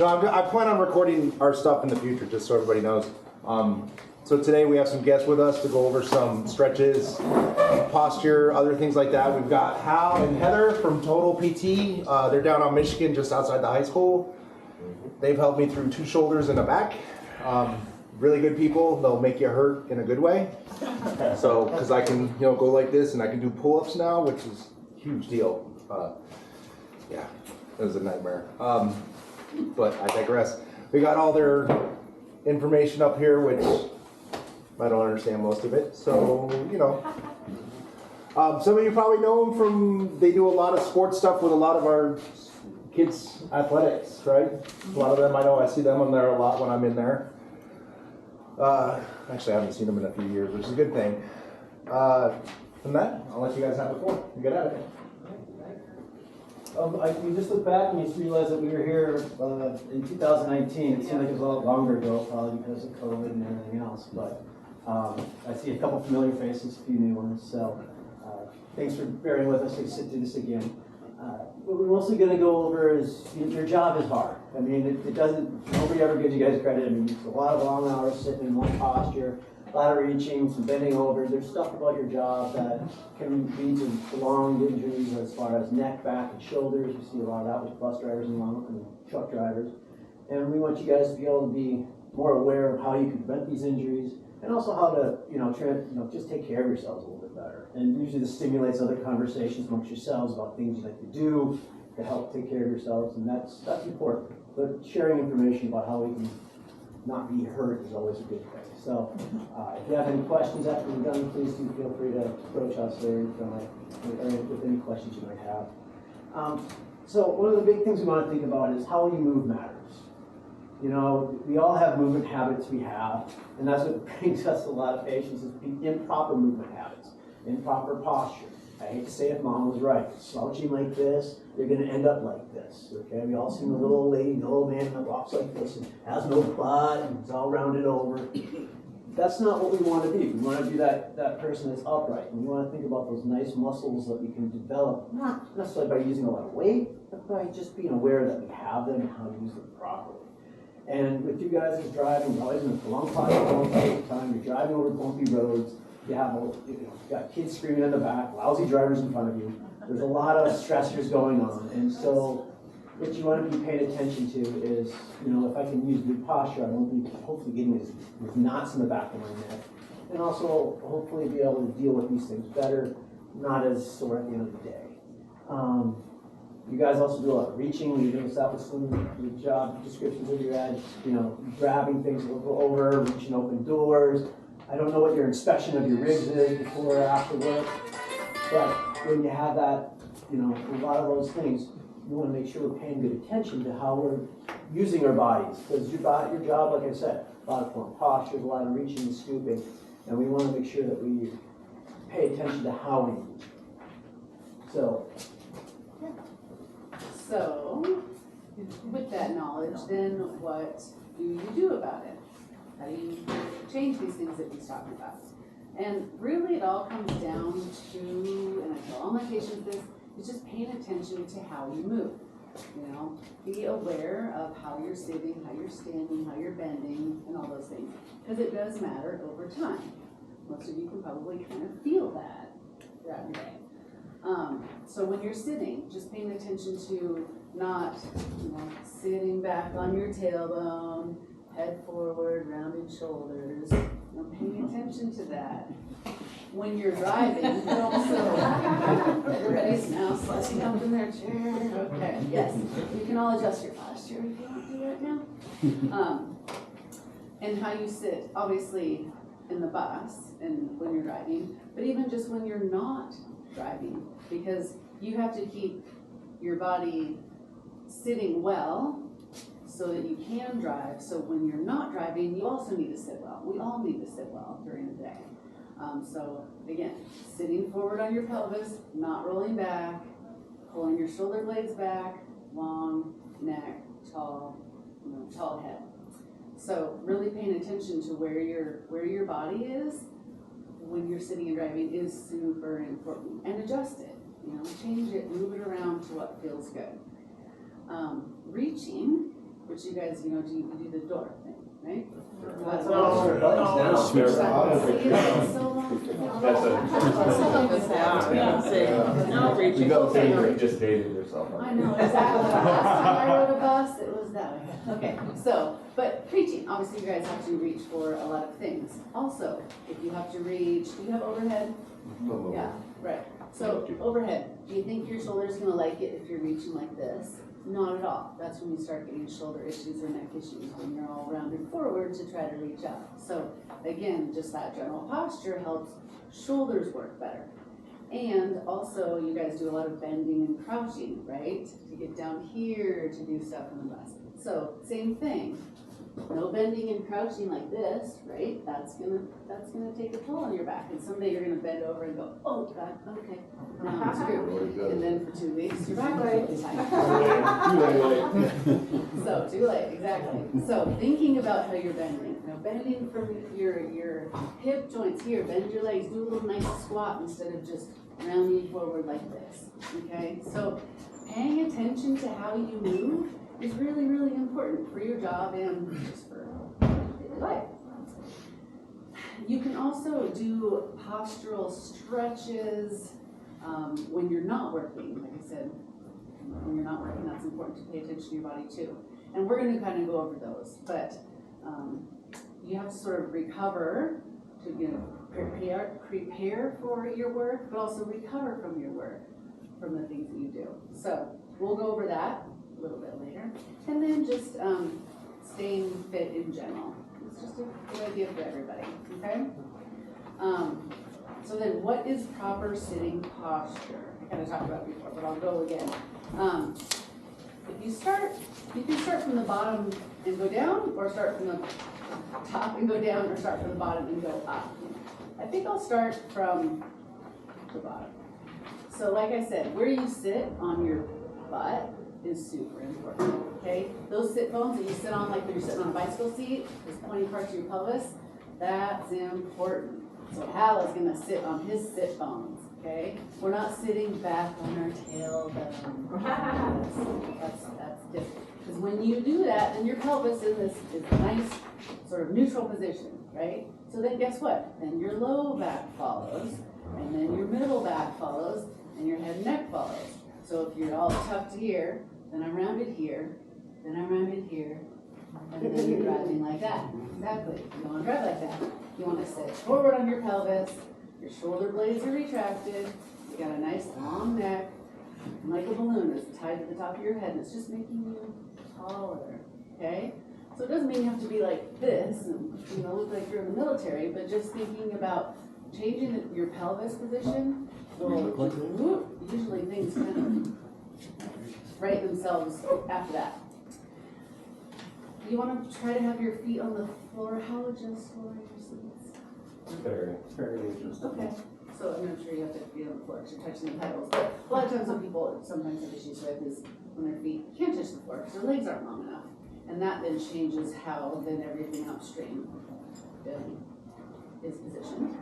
No, I plan on recording our stuff in the future, just so everybody knows. So today we have some guests with us to go over some stretches, posture, other things like that. We've got Hal and Heather from Total PT. They're down on Michigan, just outside the high school. They've helped me through 2 shoulders and a back. Really good people. They'll make you hurt in a good way. So, because I can, go like this, and I can do pull-ups now, which is a huge deal. Yeah, it was a nightmare. But I digress. We got all their information up here, which I don't understand most of it. So, some of you probably know them from, they do a lot of sports stuff with a lot of our kids' athletics, right? A lot of them I know, I see them on there a lot when I'm in there. Actually, I haven't seen them in a few years, which is a good thing. From that, I'll let you guys have the floor. You get at it. We just looked back and we just realized that we were here in 2019. It seemed like it was a lot longer ago, probably because of COVID and everything else. But I see a couple familiar faces, a few new ones. So thanks for bearing with us to sit through this again. What we're mostly going to go over is your job is hard. I mean, it doesn't. Nobody ever gives you guys credit. I mean, it's a lot of long hours sitting in one posture, a lot of reaching, some bending over. There's stuff about your job that can lead to prolonged injuries as far as neck, back, and shoulders. We see a lot of that with bus drivers and truck drivers. And we want you guys to be able to be more aware of how you can prevent these injuries, and also how to, just take care of yourselves a little bit better. And usually this stimulates other conversations amongst yourselves about things you like to do to help take care of yourselves, and that's important. But sharing information about how we can not be hurt is always a good thing. So if you have any questions after we're done, please do feel free to approach us or with any questions you might have. So one of the big things we want to think about is how you move matters. We all have movement habits we have, and that's what brings us a lot of patients is improper movement habits, improper posture. I hate to say it, Mom was right. Slouching like this, you're going to end up like this. Okay, we all seen the little old lady, the old man that walks like this and has no butt and it's all rounded over. That's not what we want to be. We want to be that person that's upright. And we want to think about those nice muscles that we can develop, not necessarily by using a lot of weight, but by just being aware that we have them and how to use them properly. And with you guys as driving, you're always in a prolonged posture all the time. You're driving over bumpy roads. You have got kids screaming in the back, lousy drivers in front of you. There's a lot of stressors going on, and so what you want to be paying attention to is, if I can use good posture, I won't be hopefully getting these knots in the back of my neck, and also hopefully be able to deal with these things better, not as sore at the end of the day. You guys also do a lot of reaching. We noticed that with some of the job descriptions that you had, grabbing things over, reaching open doors. I don't know what your inspection of your rigs is before or after work, but when you have that, a lot of those things, you want to make sure we're paying good attention to how we're using our bodies. Because your job, like I said, a lot of form postures, a lot of reaching and scooping, and we want to make sure that we pay attention to how we use it. So, with that knowledge, then what do you do about it? How do you change these things that he's talking about? And really it all comes down to, and I tell all my patients this, is just paying attention to how you move. Be aware of how you're sitting, how you're standing, how you're bending, and all those things. Because it does matter over time. Most of you can probably kind of feel that throughout your day. So when you're sitting, just paying attention to not, sitting back on your tailbone, head forward, rounded shoulders, paying attention to that. When you're driving, but also, everybody's now slouching up in their chair. Okay, yes, you can all adjust your posture if you want to right now. And how you sit, obviously, in the bus and when you're driving, but even just when you're not driving, because you have to keep your body sitting well so that you can drive. So when you're not driving, you also need to sit well. We all need to sit well during the day. So again, sitting forward on your pelvis, not rolling back, pulling your shoulder blades back, long neck, tall head. So really paying attention to where your body is when you're sitting and driving is super important. And adjust it, change it, move it around to what feels good. Reaching which you guys, you know, do you do the door thing, right? That's No, no. See, it's been so long. Some of us have, yeah, say, no, Rachel. You got to say you just dated yourself. I know, exactly. Last time I rode a bus, it was that way. Okay, so, but preaching, obviously you guys have to reach for a lot of things. Also, if you have to reach, do you have overhead? Yeah, right. So overhead, do you think your shoulder's gonna like it if you're reaching like this? Not at all. That's when you start getting shoulder issues or neck issues, when you're all rounded forward to try to reach up. So again, just that general posture helps shoulders work better. And also, you guys do a lot of bending and crouching, right? To get down here to do stuff in the bus. So same thing. No bending and crouching like this, right? That's gonna take a toll on your back. And someday you're gonna bend over and go, oh God, okay, now I'm screwed. And then for 2 weeks, you're back right. So too late, exactly. So thinking about how you're bending. Now bending from your hip joints here, bend your legs, do a little nice squat instead of just rounding forward like this. Okay? So paying attention to how you move is really, really important for your job and just for daily life. You can also do postural stretches when you're not working. Like I said, when you're not working, that's important to pay attention to your body too. And we're going to kind of go over those, but you have to sort of recover to, you know, prepare for your work, but also recover from your work, from the things that you do. So we'll go over that a little bit later. And then just staying fit in general. It's just a good idea for everybody, okay? So then what is proper sitting posture? I kind of talked about it before, but I'll go again. If you start, you can start from the bottom and go down, or start from the top and go down, or start from the bottom and go up. I think I'll start from the bottom. So like I said, where you sit on your butt is super important, okay? Those sit bones that you sit on, like when you're sitting on a bicycle seat, those pointy parts of your pelvis, that's important. So Hal is gonna sit on his sit bones, okay? We're not sitting back on our tailbone. That's different. Because when you do that, then your pelvis is a nice sort of neutral position, right? So then guess what? Then your low back follows, and then your middle back follows, and your head and neck follows. So if you're all tucked here, then I'm rounded here, then I'm rounded here, and then you're driving like that. Exactly. You don't want to drive like that. You want to sit forward on your pelvis, your shoulder blades are retracted, you got a nice long neck, and like a balloon it's tied to the top of your head, and it's just making you taller, okay? So it doesn't mean you have to be like this and, you know, look like you're in the military, but just thinking about changing your pelvis position will usually things kind of right themselves after that. You want to try to have your feet on the floor. How adjustable are your seats? Very interesting. Okay. So I'm not sure you have to be on the floor because you're touching the pedals. But a lot of times what people sometimes have issues with is when their feet can't touch the floor because their legs aren't long enough. And that then changes how then everything upstream is positioned.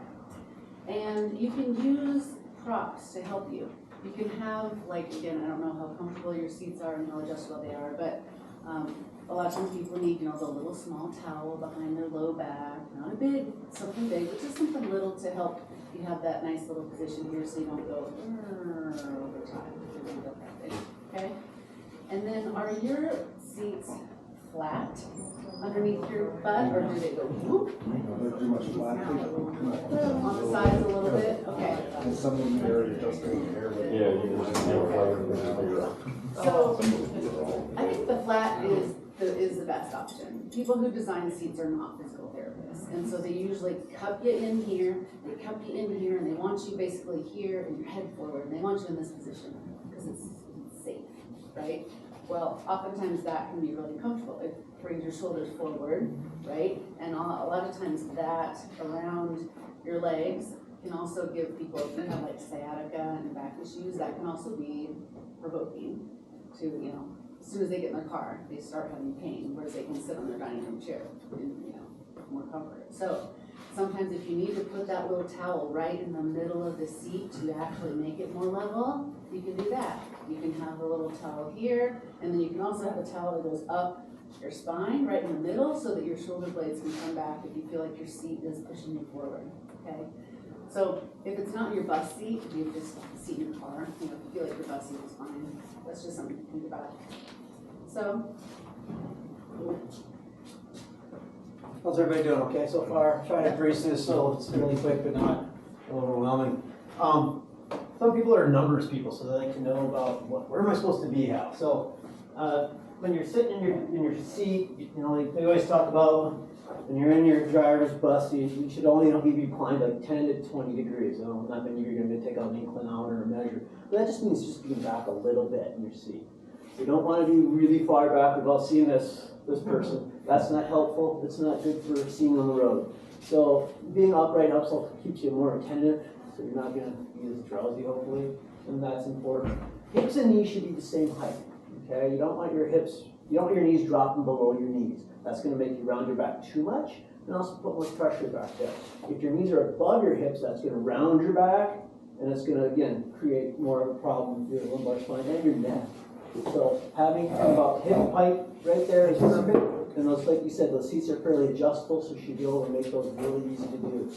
And you can use props to help you. You can have, like, again, I don't know how comfortable your seats are and how adjustable they are, but a lot of times people need, you know, the little small towel behind their low back, not a big, something big, but just something little to help you have that nice little position here so you don't go over time. Okay? And then are your seats flat underneath your butt, or do they go whoop? Too much flat. On the sides a little bit? Okay. And some of them are adjusting the hair. Yeah, you just So I think the flat is the best option. People who design seats are not physical therapists, and so they usually cup you in here, they cup you in here, and they want you basically here and your head forward, and they want you in this position because it's safe, right? Well, oftentimes that can be really comfortable. It brings your shoulders forward, right? And a lot of times that around your legs can also give people, if you have like sciatica and back issues, that can also be provoking to, you know, as soon as they get in their car, they start having pain, whereas they can sit on their dining room chair in, you know, more comfort. So sometimes if you need to put that little towel right in the middle of the seat to actually make it more level, you can do that. You can have a little towel here, and then you can also have a towel that goes up your spine right in the middle so that your shoulder blades can come back if you feel like your seat is pushing you forward, okay? So if it's not your bus seat, if you just seat in your car, if you feel like your bus seat is fine, that's just something to think about. So, How's everybody doing okay so far? Trying to breeze this so it's really quick but not overwhelming. Some people are numbers people, so they like to know about where am I supposed to be, Hal? So when you're sitting in your seat, like they always talk about when you're in your driver's bus, you should only be inclined like 10 to 20 degrees. Not many of you are going to take out an inclinometer or measure. But that just means just being back a little bit in your seat. You don't want to be really far back without seeing this person. That's not helpful. It's not good for seeing on the road. So being upright also keeps you more attentive, so you're not going to be as drowsy, hopefully, and that's important. Hips and knees should be the same height. Okay, you don't want your knees dropping below your knees. That's going to make you round your back too much and also put more pressure back there. If your knees are above your hips, that's going to round your back, and it's going to, again, create more of a problem with your lumbar spine and your neck. So having about hip height right there is perfect. And those, like you said, those seats are fairly adjustable, so you should be able to make those really easy to do.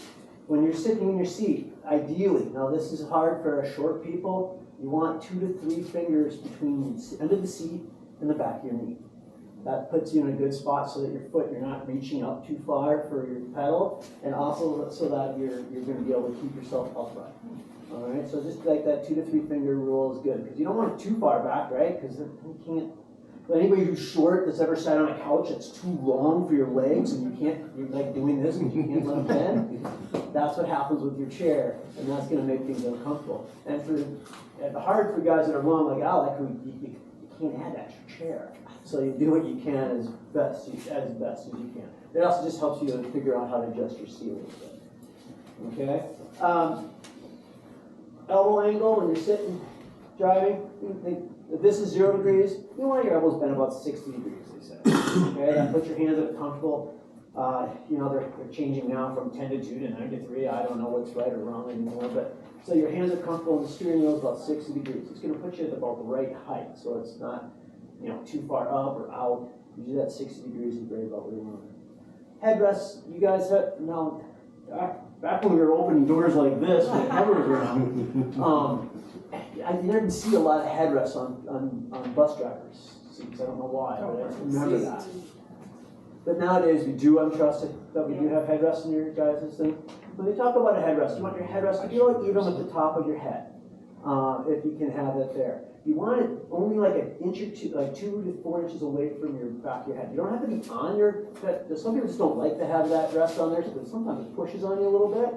When you're sitting in your seat, ideally, now this is hard for short people, you want 2 to 3 fingers between the end of the seat and the back of your knee. That puts you in a good spot so that you're not reaching up too far for your pedal, and also so that you're going to be able to keep yourself upright. All right, so just like that 2 to 3 finger rule is good, because you don't want it too far back, right? Because you can't. But anybody who's short that's ever sat on a couch that's too long for your legs and you're like doing this and you can't let them bend, that's what happens with your chair, and that's going to make things uncomfortable. And hard for guys that are long like Alec, who you can't add extra chair. So you do what you can as best as you can. It also just helps you to figure out how to adjust your seat a little bit. Okay. Elbow angle when you're sitting, driving. If this is 0 degrees, you want your elbows bent about 60 degrees, they say. Okay, that puts your hands at a comfortable, they're changing now from 10 to 2 to 9 to 3. I don't know what's right or wrong anymore, but so your hands are comfortable and the steering wheel is about 60 degrees. It's going to put you at about the right height, so it's not, too far up or out. Usually that 60 degrees is very about where you want it. Headrests, you guys have, now, back when we were opening doors like this, with covers around, I didn't see a lot of headrests on bus drivers' seats. I don't know why, but I remember that. But nowadays we do, I'm trusted that we do have headrests in your guys' thing. When they talk about a headrest, you want your headrest to be like even at the top of your head, if you can have it there. You want it only like an inch or two, like 2 to 4 inches away from your back of your head. You don't have to be on your head. Some people just don't like to have that rest on there, because sometimes it pushes on you a little bit.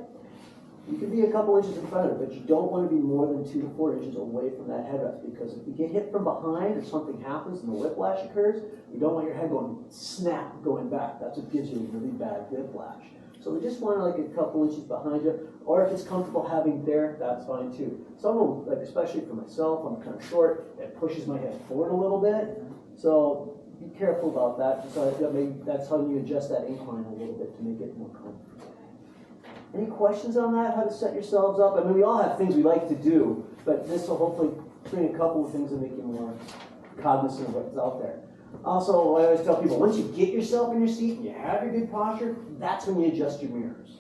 You can be a couple inches in front of it, but you don't want to be more than 2 to 4 inches away from that headrest, because if you get hit from behind or something happens and the whiplash occurs, you don't want your head going snap going back. That's what gives you a really bad whiplash. So we just want like a couple inches behind you, or if it's comfortable having there, that's fine too. Some of them, like especially for myself, I'm kind of short, it pushes my head forward a little bit. So be careful about that. So that's how you adjust that incline a little bit to make it more comfortable. Any questions on that, how to set yourselves up? I mean, we all have things we like to do, but this will hopefully bring a couple of things that make you more cognizant of what's out there. Also, I always tell people, once you get yourself in your seat and you have your good posture, that's when you adjust your mirrors,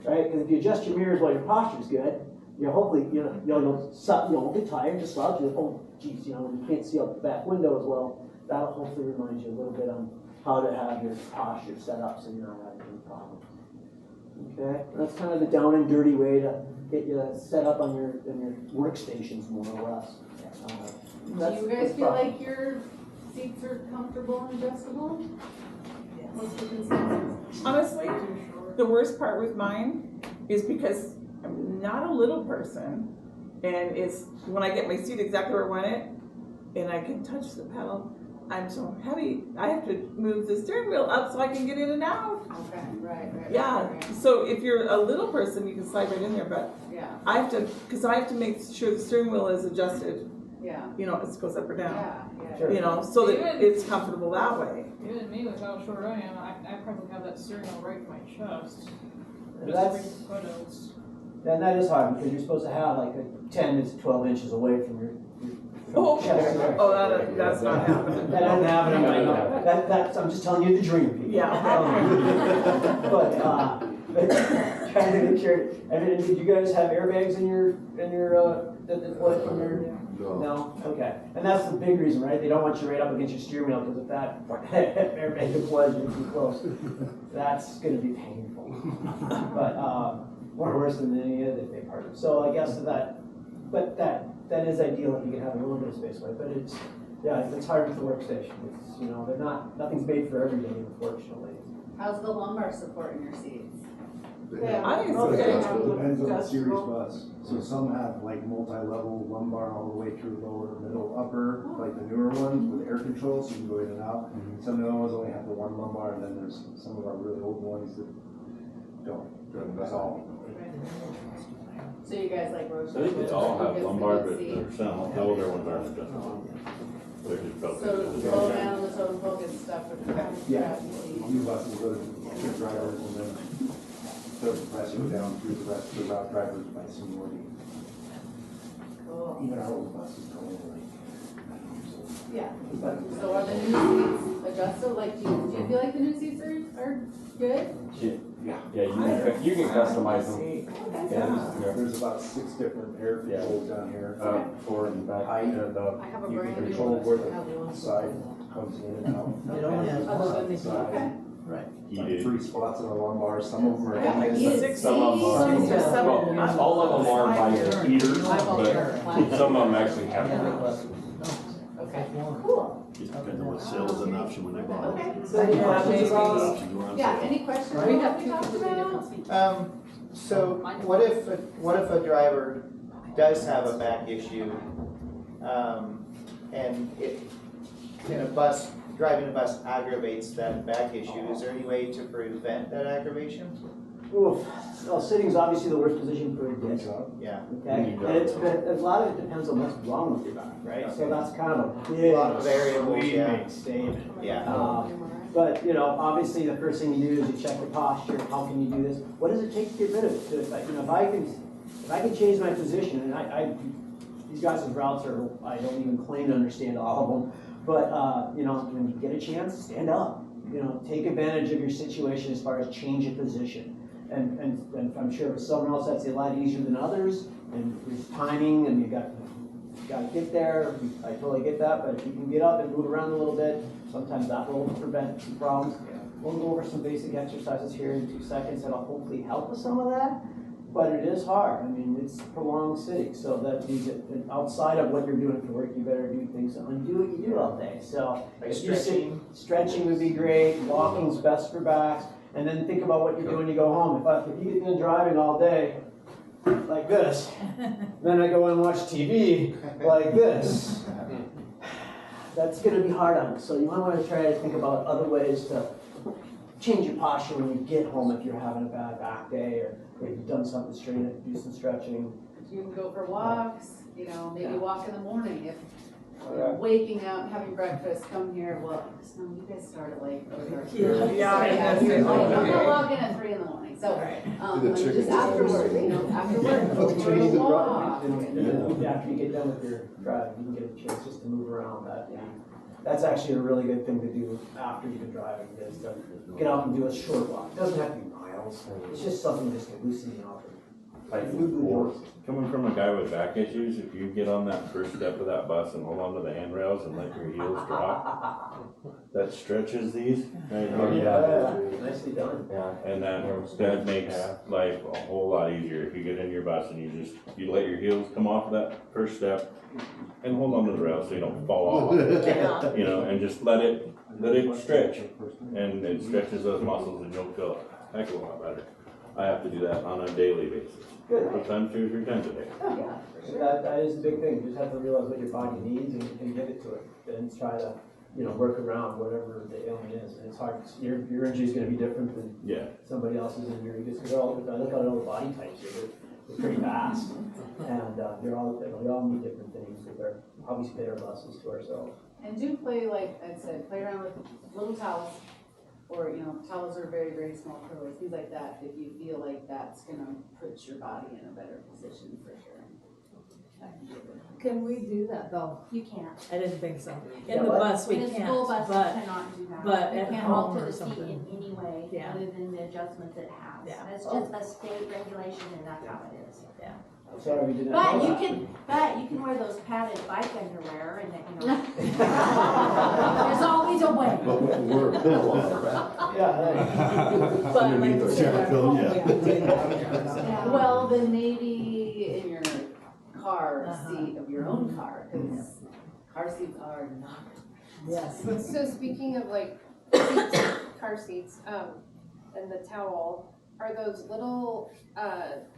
right? Because if you adjust your mirrors while your posture's good, hopefully, you won't get tired, just slouch. Oh, geez, when you can't see out the back window as well, that'll hopefully remind you a little bit on how to have your posture set up so you're not having any problems. Okay, that's kind of the down and dirty way to get you set up on your workstations, more or less. Do you guys feel like your seats are comfortable and adjustable? Yes. What's the consensus? Honestly, the worst part with mine is because I'm not a little person, and it's when I get my seat exactly where I want it, and I can touch the pedal, I'm so heavy, I have to move the steering wheel up so I can get in and out. Okay, right. Yeah, so if you're a little person, you can slide right in there, but Yeah, I have to make sure the steering wheel is adjusted, yeah. it goes up or down. Yeah. Sure. So that it's comfortable that way. Even me, with how short I am, I probably have that steering wheel right in my chest. And that is hard, because you're supposed to have like 10 to 12 inches away from your Oh, Chest. that's not happening. That doesn't happen, I know. That's, I'm just telling you the dream, people. Yeah. But trying to make sure, and then, did you guys have airbags in your, that deployed from your? No? Okay. And that's the big reason, right? They don't want you right up against your steering wheel, because if that airbag deploys, you're too close. That's gonna be painful. But, more worse than any other thing part of it. So I guess that is ideal if you can have a little bit of space away, but it's, yeah, it's hard with the workstation. It's, they're nothing's made for everybody, unfortunately. How's the lumbar support in your seats? Yeah. I think Okay. it's Depends on the just- series bus. So some have like multi-level lumbar all the way through lower, middle, upper, like the newer ones with air control, so you can go in and out. Some of the other ones only have the one lumbar, and then there's some of our really old ones that don't. That's all. So you guys like road? I think they all have Because lumbar, we but can see. some, the older ones aren't adjustable. They're just built So into the slow drive. down the total focus stuff with the Yeah. seat. New buses go to the drivers, and then the rest go down through the rest of the route drivers by seniority. Cool. Even our old buses go in like, I don't know, so. Yeah. So are the new seats adjustable? Like, do you feel like the new seats are good? Yeah, you can customize them. Okay. Yeah. There's about 6 different air controls down here. Forward and back. Height. And up. I have a You brand can new control one. where I have one. the side comes in and out. It only has one. Okay. Right. Like 3 spots in the lumbar, some of them are. Yeah, in heated this. Some of them are. Six or seven. Well, all of them are by heaters, but some of them actually have. Okay, cool. Just depends on what sales and option when they bought it. Okay. So any questions about us? Options were on Yeah, sale. any questions? We have we two talked completely about? different seats. So what if a driver does have a back issue, and driving a bus aggravates that back issue? Is there any way to prevent that aggravation? Oof. Well, sitting's obviously the worst position for a Good disc. job. Yeah, Okay, and a lot of it depends on what's wrong with your back, right? So that's kind of a big, A lot of variables, yeah. big statement. yeah. But, obviously the first thing you do is you check the posture, how can you do this? What does it take to get rid of it? So if I can change my position, and these guys' routes are, I don't even claim to understand all of them, but, when you get a chance, stand up. Take advantage of your situation as far as change of position. And I'm sure for someone else that's a lot easier than others, and there's timing, and you gotta get there. I totally get that, but if you can get up and move around a little bit, sometimes that will prevent some problems. We'll go over some basic exercises here in 2 seconds that'll hopefully help with some of that. But it is hard. I mean, it's prolonged sitting, so that means that outside of what you're doing for work, you better do things to undo what you do all day. So Like if you're stretching. stretching would be great. Walking's best for backs. And then think about what you're doing when you go home. If you get done driving all day like this, then I go and watch TV like this, that's going to be hard on us. So you might want to try to think about other ways to change your posture when you get home if you're having a bad back day, or if you've done something straight, do some stretching. You can go for walks, maybe Yeah. walk in the morning if you're waking up, having breakfast, come here. Well, no, you guys start at like. Yeah, I guess I'm it's gonna okay. log in at 3 in the morning, so, The chicken just afterward, afterward, go for a walk. After you get done with your drive, you can get a chance just to move around. That's actually a really good thing to do after you've been driving, is to get out and do a short walk. It doesn't have to be miles. It's just something just to loosen you up. Coming from a guy with back issues, if you get on that first step of that bus and hold on to the handrails and let your heels drop, that stretches these. Right? Yeah, nicely done. Yeah. And that makes life a whole lot easier if you get in your bus and you let your heels come off of that first step and hold on to the rail so you don't fall off. And just let it stretch, and it stretches those muscles and you'll feel a heck of a lot better. I have to do that on a daily basis. Good. Sometimes 2 or 3 times a day. That is the big thing. You just have to realize what your body needs and give it to it, and try to, work around whatever the ailment is. And it's hard. Your injury is going to be different than somebody else's injury, because I look at all the body types here. They're pretty vast, and we all need different things. They're obviously fit our muscles to ourselves. And do play, like I said, play around with little towels, or, towels are very, very small pillows, things like that, if you feel like that's gonna put your body in a better position, for sure. Can we do that though? You can't. I didn't think so. Yeah, In the what? bus, we In a can't, school bus, you but, cannot do that. but You at can't home alter or the seat something. in any way, Yeah. other than the adjustments it has. Yeah. It's just a state regulation and that's how it is. Yeah. I'm sorry we didn't But know you that. can wear those padded bike underwear and, there's always a way. But we're a bill on it, right? Yeah, But like Underneath you the said, sheriff at bill, home, yeah. we can take it out. Well, then maybe in your car Uh-huh. seat of your own car, because car seats are not. Yes. So speaking of like seats, car seats, and the towel, are those little,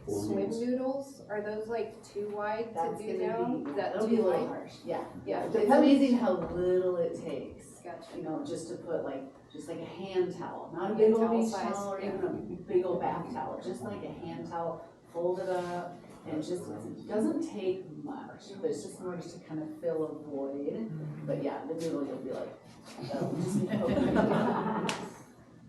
swim noodles, are those like too wide That's to do gonna now? be, Is that that'll too be a little light? harsh, yeah. Yeah. It's amazing how little it takes, Gotcha. you know, just to put like, just like a hand towel, not a Hand big old towel beach size, towel or yeah. even a big old bath towel, just like a hand towel, fold it up, and just, it doesn't take much, but it's just more just to kind of fill a void. But yeah, the noodle, you'll be like, oh, just be open.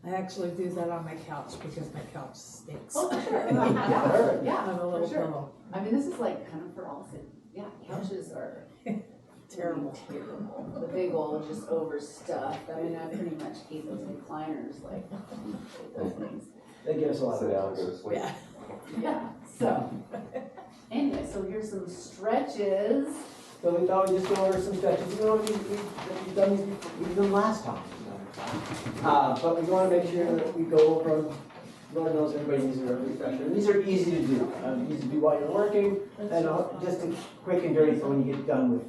I actually do that on my couch because my couch stinks. Oh, for sure. Perfect. Yeah, I have a for little sure. pillow. I mean, this is like kind of for all city. Yeah, couches are Terrible. terrible. The big old just overstuffed. I mean, I pretty much hate those recliners, like those things. They give us a lot Sit down, of go to sleep. Yeah. Yeah. So anyway, so here's some stretches. So we thought we'd just go over some stretches. You know, we've done these, we've done last time. But we want to make sure that we go over them. Lord knows everybody needs a refresher. And these are easy to do. Easy to do while you're working, and just a quick and dirty for when you get done with,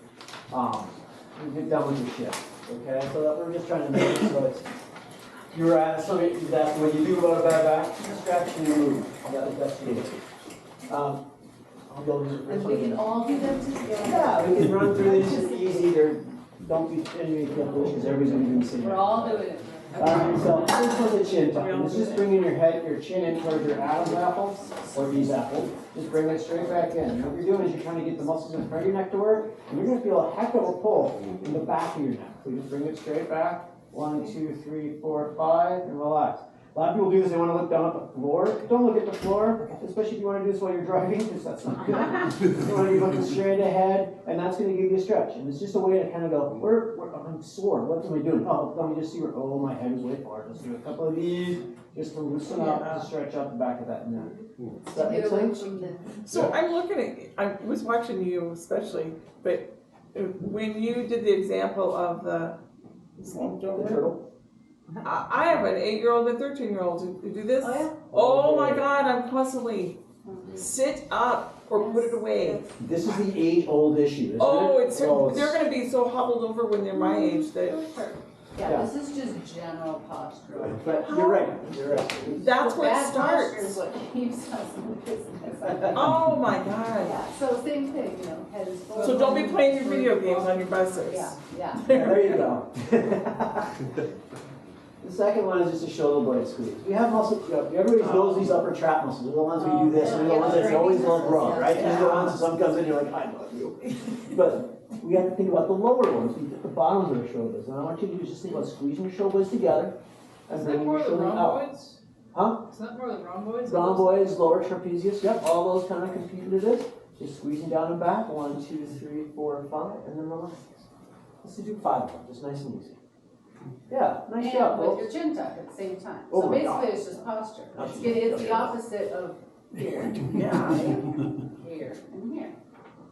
your shift. Okay, so that we're just trying to make it so it's you're at something that when you do go to bed back, stretch and you move. That's good. I'll go over And we can all do them together. yeah, we can run through these just easy. Don't be any issues. Everybody's gonna be the same. We're all doing it. So this one's a chin tuck. And it's just bringing your chin in towards your Adam's apple or these apples. Just bring it straight back in. And what you're doing is you're trying to get the muscles in front of your neck to work, and you're gonna feel a heck of a pull in the back of your neck. So you just bring it straight back. 1, 2, 3, 4, 5, and relax. A lot of people do this, they want to look down at the floor. Don't look at the floor, especially if you want to do this while you're driving, because that's not good. You want to be looking straight ahead, and that's going to give you a stretch. And it's just a way to kind of go, I'm sore, what am I doing? Oh, let me just see where, oh, my head is way forward. Let's do a couple of these, just to loosen up, to stretch out the back of that neck. Does that make Get away sense? from the. So I'm looking at, I was watching you especially, but when you did the example of the slumped The over, turtle. I have an 8-year-old and 13-year-old who do this. Oh, yeah? Oh my God, I'm constantly sit up or put it away. This is the age-old issue, isn't Oh, it? it's Oh, they're gonna be so hobbled over when they're my age that Yeah, this is just general posture. But you're right. that's what Bad posture is starts. what keeps us in business. Oh my God. Yeah, so same thing, you know, head is forward. So don't be playing your video games on your buses. Yeah, yeah. There you go. The second one is just a shoulder blade squeeze. We have muscles, everybody knows these upper trap muscles. They're the ones we do this, they're the ones that always love wrong, right? These are the ones that some comes in, you're like, I love you. But we have to think about the lower ones, the bottoms of our shoulders. And I want you to do is just think about squeezing your shoulder blades together and Is that bringing more your the shoulder out. rhomboids? Huh? Is that more the rhomboids? Rhomboids, lower trapezius, yep, all those kind of compete into this. Just squeezing down and back, 1, 2, 3, 4, 5, and then relax. Let's do 5 of them, just nice and easy. Yeah, nice job, And with folks. your chin tuck at the same time. Oh So my God. basically, it's just posture. It's the opposite of here. Yeah. Here and here.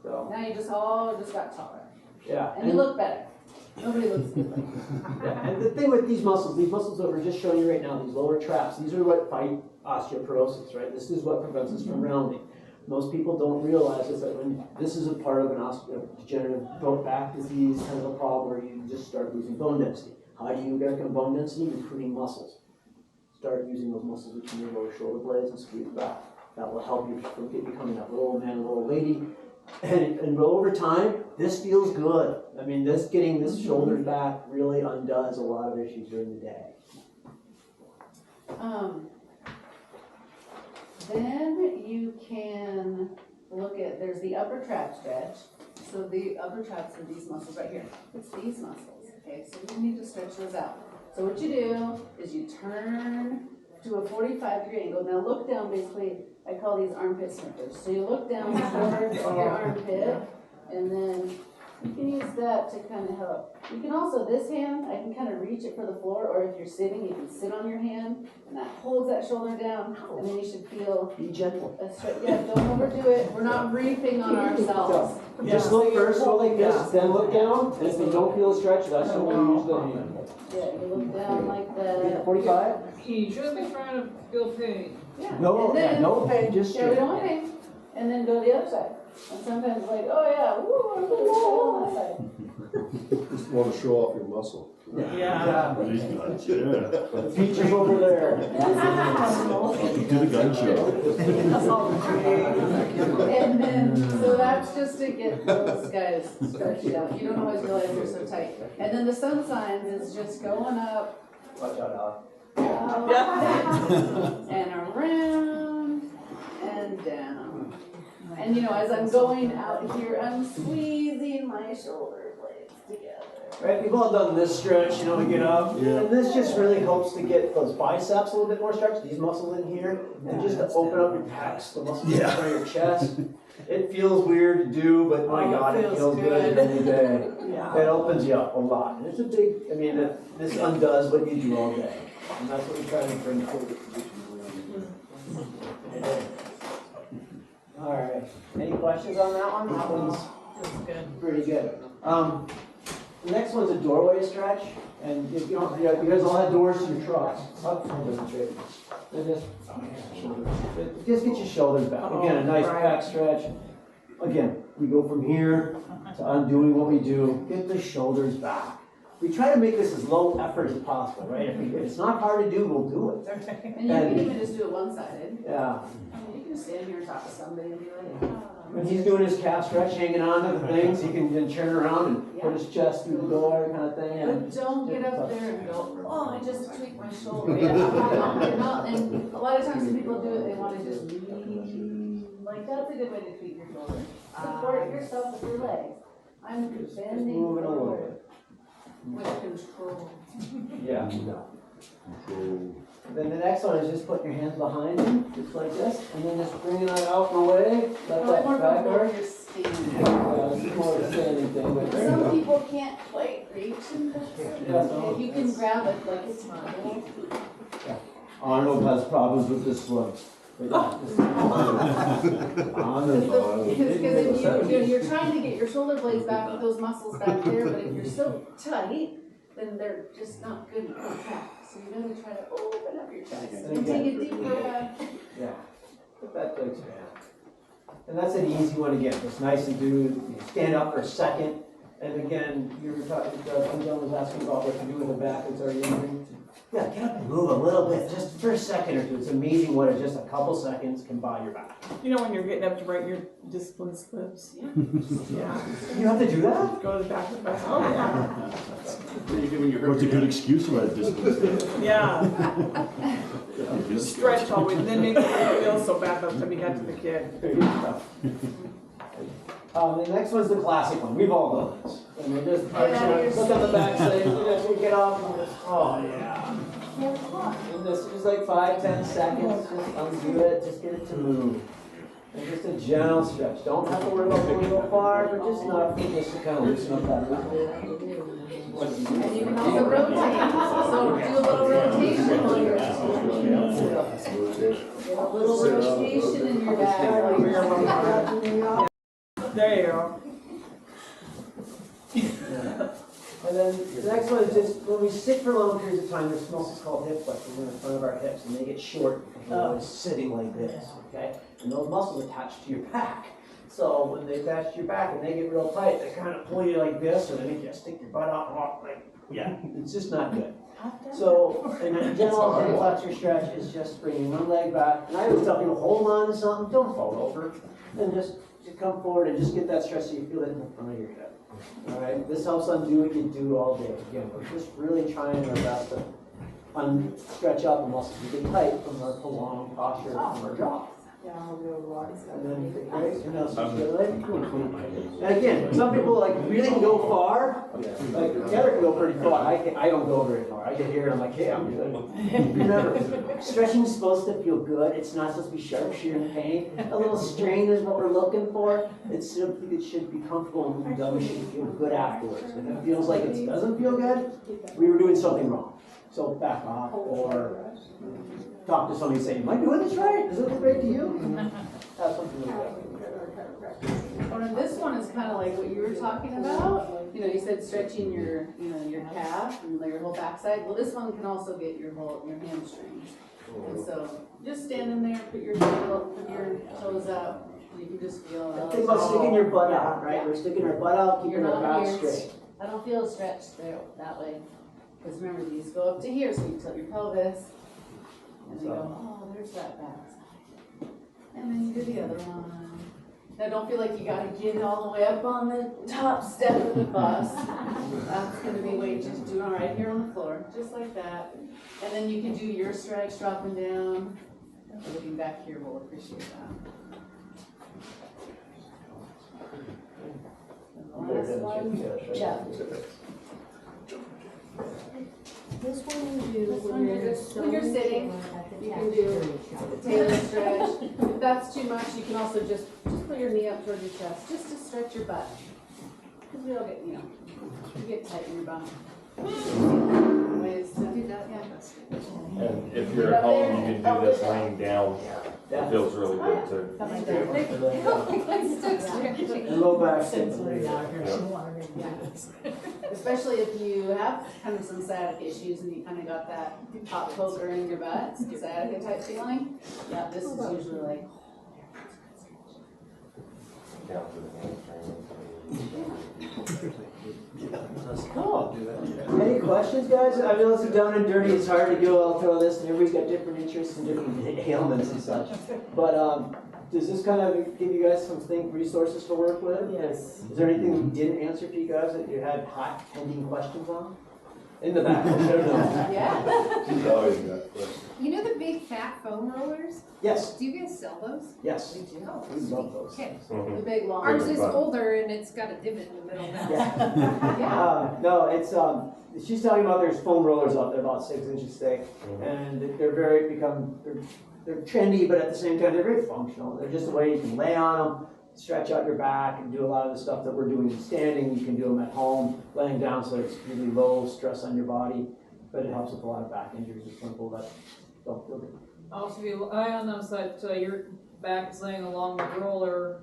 So, Now you just all just got taller. yeah. And you look better. Nobody looks good like you. Yeah, and the thing with these muscles that we're just showing you right now, these lower traps, these are what fight osteoporosis, right? This is what prevents us from rounding. Most people don't realize is that when this is a part of an degenerative back disease kind of a problem where you just start losing bone density. How do you get bone density? Recruiting muscles. Start using those muscles between your lower shoulder blades and squeeze back. That will help you from becoming that little old man, little old lady. And over time, this feels good. I mean, getting this shoulders back really undoes a lot of issues during the day. Then you can look at, there's the upper trap stretch. So the upper traps are these muscles right here. It's these muscles, okay? So you need to stretch those out. So what you do is you turn to a 45-degree angle. Now look down, basically, I call these armpit snippers. So you look down towards your armpit, and then you can use that to kind of help. You can also, this hand, I can kind of reach it for the floor, or if you're sitting, you can sit on your hand, and that holds that shoulder down, and then you should feel Be gentle. a straight, yeah, don't overdo it. We're not reaping on ourselves. Just look first, go like this, then look down, and if you don't feel a stretch, that's when you use the hand. Yeah, you look down like that. 45? You shouldn't be trying to feel pain. Yeah. No, And then- no pain, just Yeah, we straight. don't want pain. And then go the other side. And sometimes it's like, oh yeah, woo, I'm really straight on that side. Just want to show off your muscle. Yeah. The feature's over there. Do the gun show. And then, so that's just to get those guys stretched out. You don't always realize they're so tight. And then the sun signs is just going up, Watch out, and around, and down. And you know, as I'm going out here, I'm squeezing my shoulder blades together. Right, we've all done this stretch, you know, we get up. Yeah. And this just really helps to get those biceps a little bit more stretched, these muscles in here, and just to open up your pecs, the muscles in front of your chest. It feels weird to do, but my God, it feels good every day. Yeah. It opens you up a lot. And it's a big, I mean, this undoes what you do all day. And that's what we try to bring forward. All right, any questions on that one? That one's pretty good. The next one's a doorway stretch, and if you don't, you guys all had doors to your trucks. And just get your shoulders back. Again, a nice back stretch. Again, we go from here to undoing what we do. Get the shoulders back. We try to make this as low effort as possible, right? If it's not hard to do, we'll do it. And you can even just do it one-sided. Yeah. I mean, you can stand here and talk to somebody and be like, When he's doing his calf stretch, hanging on to the things, he can then turn around and put his chest through the door, kind of thing. but don't get up there and go, oh, I just tweaked my shoulder. And a lot of times when people do it, they want to just lean. Like, that's a good way to tweak your shoulder. Support yourself with your legs. I'm bending moving a little forward with control. Yeah. Then the next one is just putting your hands behind you, just like this, and then just bringing that out and away. Let Probably that more back comfortable arch. if you're standing. Yeah, it's more of a standing thing. But Some people can't quite reach and if you can grab it like it's not. Arnold has problems with this one. Because if you're trying to get your shoulder blades back with those muscles back there, but if you're so tight, then they're just not good to contract. So you're gonna try to open up your chest and take a deep breath. Yeah. Put that to expand. And that's an easy one again. It's nice to do. You stand up for a second. And again, you were talking, John was asking about what to do with the back that's already in. Yeah, get up and move a little bit, just for a second or two. It's amazing what just a couple seconds can buy your back. You know when you're getting up to write your discipline slips? Yeah. You have to do that? Go to the back of the bus. Oh, yeah. What's a good excuse for that distance? Yeah. Stretch always, and then make it feel so bad by the time you got to the kid. The next one's the classic one. We've all done this. And we just look at the back side, you just take it off, and just, oh yeah. And this is like 5-10 seconds. Just undo it, just get it to move. And just a gentle stretch. Don't have to worry about going so far, but just enough just to kind of loosen up that movement. And you can also rotate. So do a little rotation while you're a little rotation in your back while you're There you go. And then the next one is just, when we sit for long periods of time, there's muscles called hip flexors in the front of our hips, and they get short because we're always sitting like this, okay? And those muscles attach to your back. So when they attach to your back and they get real tight, they kind of pull you like this, or they make you stick your butt out and walk like, yeah, it's just not good. So, and a gentle hip flexor stretch is just bringing one leg back. And I always tell people, hold on to something, don't fall over, and just come forward and just get that stretch so you feel it in the front of your hip. All right, this helps undo what you do all day. Again, we're just really trying our best to stretch out the muscles we get tight from our prolonged posture from our jaw. And then, right, and else is the other leg. And again, some people like really go far, like Heather can go pretty far, I don't go very far, I get here and I'm like, hey, I'm good. Remember, stretching's supposed to feel good, it's not supposed to be sharp, sheer and pain. A little strain is what we're looking for, it should be comfortable and when you're done, we should feel good afterwards. If it feels like it doesn't feel good, we were doing something wrong. So back off, or talk to somebody and say, am I doing this right? Does it look great to you? Have something like that. Or this one is kind of like what you were talking about. You know, you said stretching your, you know, your calf and your whole backside. Well, this one can also get your hamstrings. And so just stand in there, put your toes out, and you can just feel. Think about sticking your butt out, right? We're sticking our butt out, keeping our back straight. I don't feel stretched there that way. Because remember, these go up to here, so you tilt your pelvis. And then you go, oh, there's that backside. And then you do the other one. Now don't feel like you gotta get all the way up on the top step of the bus. That's gonna be way just doing right here on the floor, just like that. And then you can do your stretch, dropping down. Looking back here will appreciate that. And the last one, yeah. This one you do When you're sitting, you can do the tailor stretch. If that's too much, you can also just put your knee up toward your chest, just to stretch your butt. Because we all get, you get tight in your bum. Ways to do that, yeah. And if you're at home, you can do this laying down. It feels really good too. And low back. Especially if you have kind of some sciatic issues and you kind of got that hot poker in your butt, sciatica type feeling. Yeah, this is usually like. Cool. Any questions, guys? I know it's down and dirty, it's hard to go all through this, and everybody's got different interests and different ailments and such. But does this kind of give you guys some resources to work with? Yes. Is there anything we didn't answer for you guys that you had hot pending questions on? In the back. Yeah. She's always got questions. You know the big fat foam rollers? Yes. Do you guys sell those? Yes. We do. We love those. Okay. The big long. Ours is older and it's got a divot in the middle now. Yeah. No, it's she's talking about there's foam rollers up there about 6 inches thick, and they're they're trendy, but at the same time they're very functional. They're just a way you can lay on them, stretch out your back, and do a lot of the stuff that we're doing standing. You can do them at home, laying down, so it's really low stress on your body, but it helps with a lot of back injuries. It's simple that don't feel good. Also, if you lie on them so that your back is laying along the roller,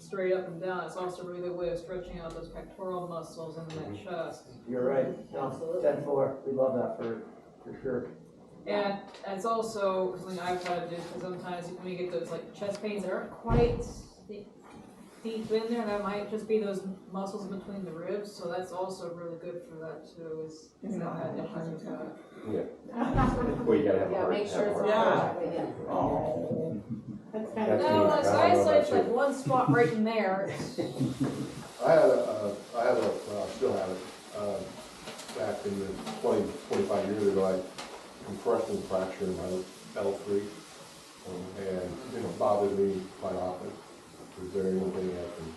straight up and down, it's also a really good way of stretching out those pectoral muscles in that chest. You're right. No, 10-4. We love that for sure. And it's also something I've had to do, because sometimes when you get those chest pains that aren't quite deep in there, that might just be those muscles in between the ribs, so that's also really good for that too, is not had issues with that. Well, you gotta have a Yeah, heart. make sure it's have a all heart. right. Yeah. Oh. That's kind of. No, it's I don't know isolates about you. one spot right in there. I still have it, back in the 25 years ago, I compression fractured my L3, and it bothered me quite often. Is there anything I can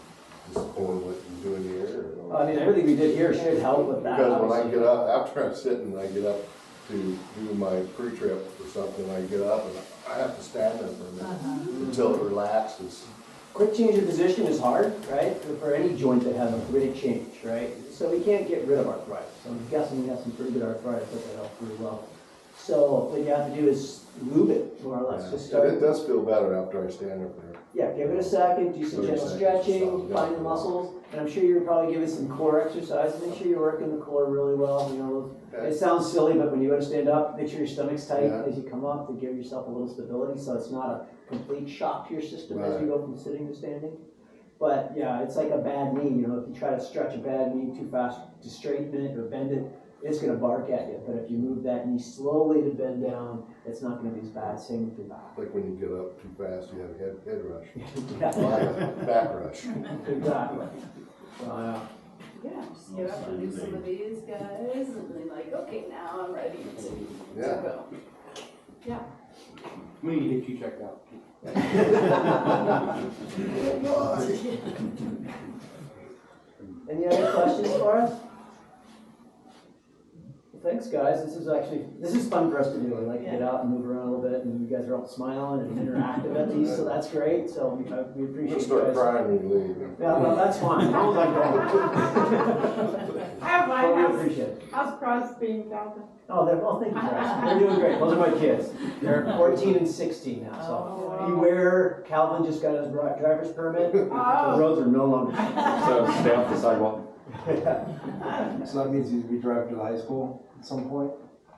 support what you do in here? Or? I mean, everything we did here should help with that. Because when I get up, after I'm sitting, I get up to do my pre-trip or something, I get up and I have to stand there for a minute until it relaxes. Quick change of position is hard, right? For any joint that has a great change, right? So we can't get rid of arthritis. So I'm guessing you have some pretty good arthritis that helps pretty well. So what you have to do is move it, more or less. Just start. It does feel better after I stand there for Yeah, give it a second, do some 30 gentle seconds, stretching, stop, find the muscles, and I'm sure you're probably giving some core exercises. Make sure you're working the core really well. It sounds silly, but when you go to stand up, make sure your stomach's tight as you come up to give yourself a little stability, so it's not a complete shock to your system as you go from sitting to standing. But yeah, it's like a bad knee. If you try to stretch a bad knee too fast to straighten it or bend it, it's going to bark at you. But if you move that knee slowly to bend down, it's not going to be as bad. Same with your back. Like when you get up too fast, you have a head rush. Yeah. Back rush. Exactly. So, Yeah, just get up and do some of these guys and be like, okay, now I'm ready to go. yeah. We need to get you checked out. Any other questions for us? Well, thanks, guys. This is fun for us to do. We like to get out and move around a little bit, and you guys are all smiling and interactive at these, so that's great. So we appreciate You'll you start guys. crying when you leave. Yeah, well, that's fine. As long as I'm I have Well, we mine. appreciate it. How's Cross being Delta? Oh, thank you for asking. They're doing great. Those are my kids. They're 14 and 16 now, so beware. Calvin just got his driver's permit. The roads are no longer. So stay off the sidewalk. So that means you'll be driving to the high school at some point?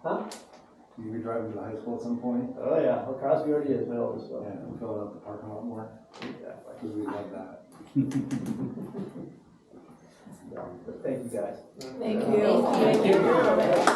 Huh? You'll be driving to the high school at some point? Oh, yeah. Well, Crosby already is, my oldest, so. Yeah, and filling up the parking lot more, Exactly. because we love that. But thank you, guys. Thank you. Thank you.